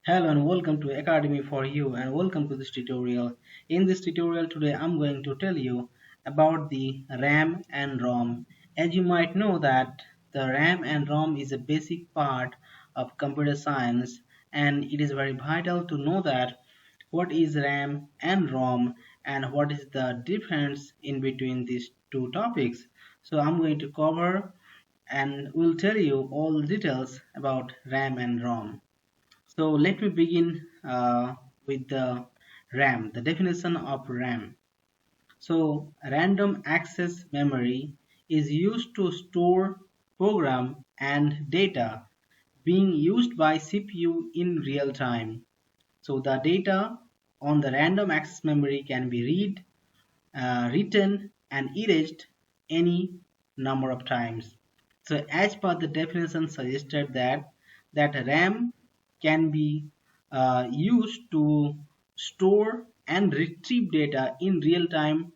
Hello and welcome to Academy for You and welcome to this tutorial. In this tutorial today I'm going to tell you about the RAM and ROM. As you might know that the RAM and ROM is a basic part of computer science, and it is very vital to know that what is RAM and ROM and what is the difference in between these two topics. So I'm going to cover and will tell you all the details about RAM and ROM. So let me begin with the RAM, the definition of RAM. So random access memory is used to store program and data being used by CPU in real time. So the data on the random access memory can be written and erased any number of times. So as per the definition suggested that RAM can be used to store and retrieve data in real time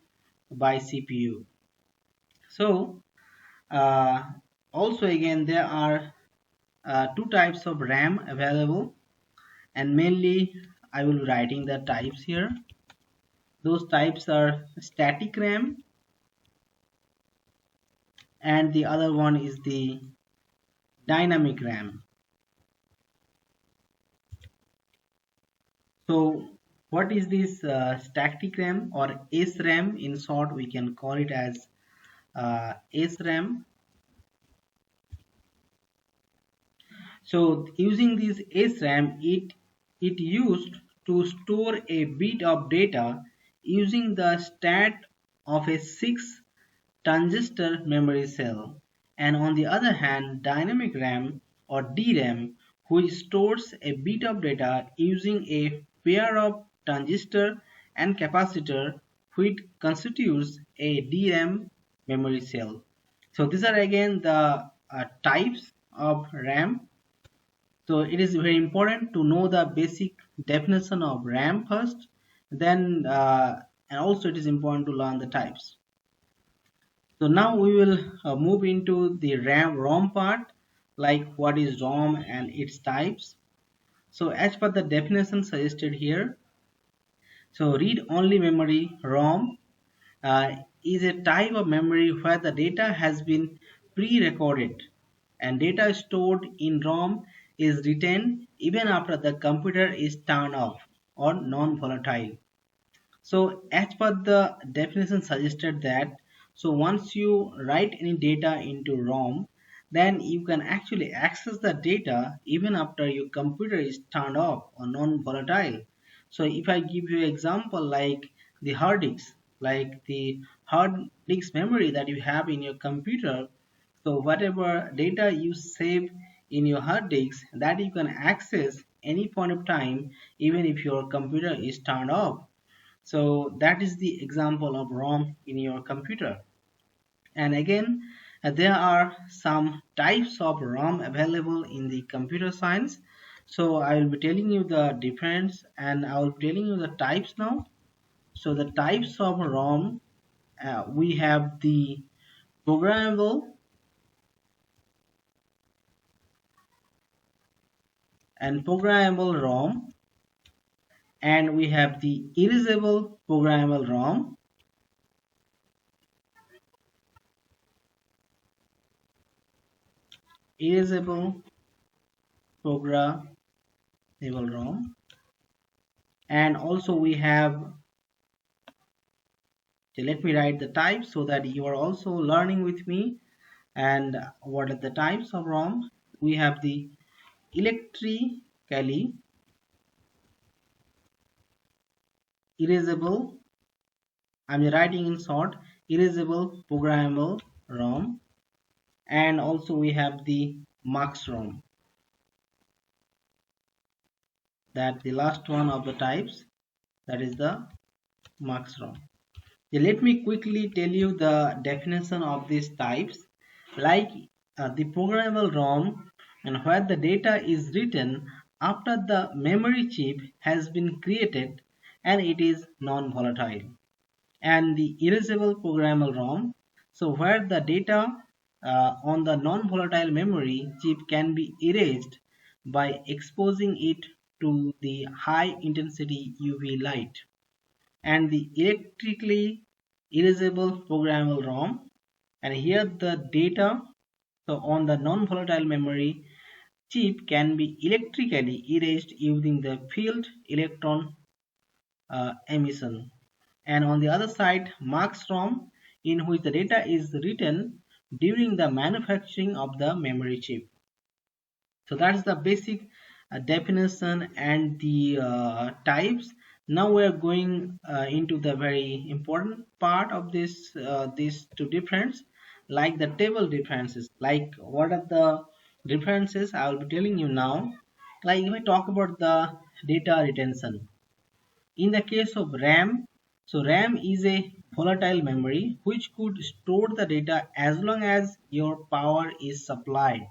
by CPU. So uh, also again there are two types of RAM available, and mainly I will be writing the types here. Those types are static RAM, and the other one is the dynamic RAM. So what is this static RAM or SRAM? In short, we can call it as SRAM. So using this SRAM, it used to store a bit of data using the stat of a 6 transistor memory cell. And on the other hand, dynamic RAM or DRAM, which stores a bit of data using a pair of transistor and capacitor, which constitutes a DRAM memory cell. So these are again the types of RAM. So it is very important to know the basic definition of RAM first, then and also it is important to learn the types. So now we will move into the RAM ROM part, like what is ROM and its types. So as per the definition suggested here, so read-only memory ROM is a type of memory where the data has been pre-recorded and data stored in ROM is retained even after the computer is turned off or non-volatile. So as per the definition suggested that, so once you write any data into ROM, then you can actually access the data even after your computer is turned off or non-volatile. So if I give you an example like the hard disk, like the hard disk memory that you have in your computer, so whatever data you save in your hard disk, that you can access any point of time even if your computer is turned off. So that is the example of ROM in your computer. And again, there are some types of ROM available in the computer science. So I will be telling you the difference and I will be telling you the types now. So the types of ROM, we have the programmable and programmable ROM, and we have the erasable programmable ROM, erasable programmable ROM, and also we have, let me write the types so that you are also learning with me. And what are the types of ROM? We have the electrically erasable, I'm writing in short, erasable programmable ROM, and also we have the mux ROM, that the last one of the types, that is the mux ROM. Let me quickly tell you the definition of these types. Like the programmable ROM, and where the data is written after the memory chip has been created and it is non-volatile. And the erasable programmable ROM, so where the data on the non-volatile memory chip can be erased by exposing it to the high intensity UV light, and the electrically erasable programmable ROM. And here the data, so on the non-volatile memory chip, can be electrically erased using the field electron emission. And on the other side, marks ROM, in which the data is written during the manufacturing of the memory chip. So that's the basic definition and the types. Now we are going into the very important part of this these two differences, like the table differences. Like what are the differences? I will be telling you now. Like if I talk about the data retention, in the case of RAM, so RAM is a volatile memory which could store the data as long as your power is supplied.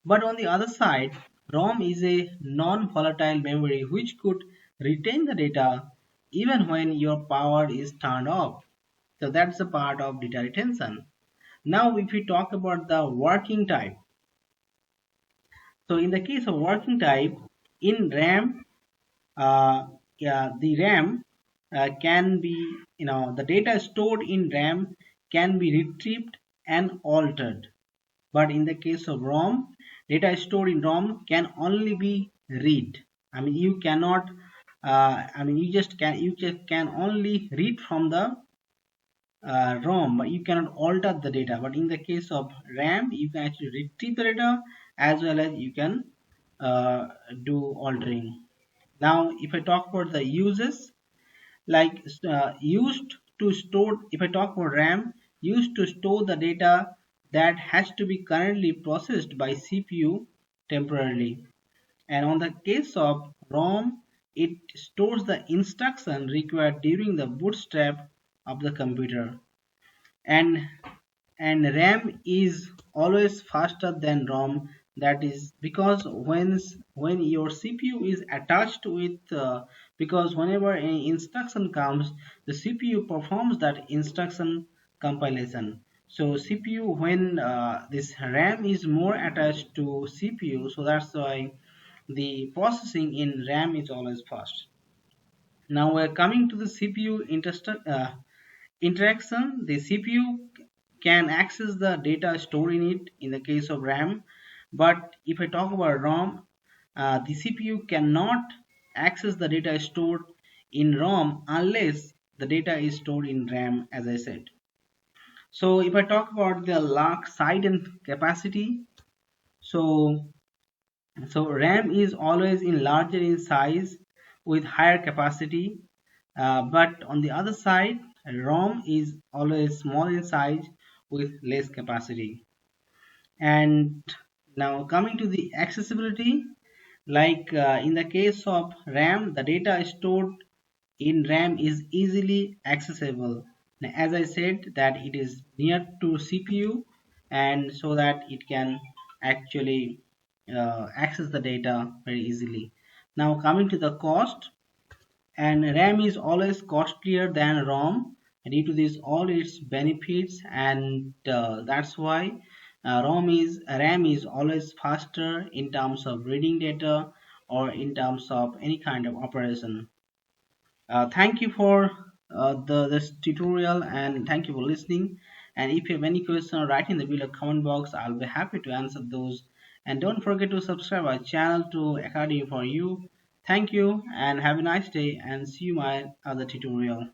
But on the other side, ROM is a non-volatile memory which could retain the data even when your power is turned off. So that's the part of data retention. Now if we talk about the working type. So in the case of working type, in RAM, the RAM can be, the data stored in RAM can be retrieved and altered. But in the case of ROM, data stored in ROM can only be read. I mean, you cannot. You just can only read from the ROM, but you cannot alter the data. But in the case of RAM, you can actually retrieve the data as well as you can uh, do altering. Now, if I talk about the uses, like used to store, if I talk about RAM, used to store the data that has to be currently processed by CPU temporarily. And on the case of ROM, it stores the instruction required during the bootstrap of the computer. And RAM is always faster than ROM. That is because when your CPU is attached with because whenever an instruction comes, the CPU performs that instruction compilation. So CPU, when this RAM is more attached to CPU, so that's why the processing in RAM is always fast. Now we're coming to the CPU interaction. The CPU can access the data stored in it in the case of RAM, but if I talk about ROM, the CPU cannot access the data stored in ROM unless the data is stored in RAM, as I said. So if I talk about the lock side and capacity, so RAM is always in larger in size with higher capacity, but on the other side, ROM is always small in size with less capacity. And now coming to the accessibility, like in the case of RAM, the data stored in RAM is easily accessible. Now, as I said, that it is near to CPU, and so that it can actually access the data very easily. Now coming to the cost, and RAM is always costlier than ROM due to this all its benefits, and that's why RAM is always faster in terms of reading data or in terms of any kind of operation. Thank you for this tutorial, and thank you for listening. And if you have any question, write in the below comment box. I'll be happy to answer those. And don't forget to subscribe our channel to Academy for You. Thank you and have a nice day, and see you in my other tutorial.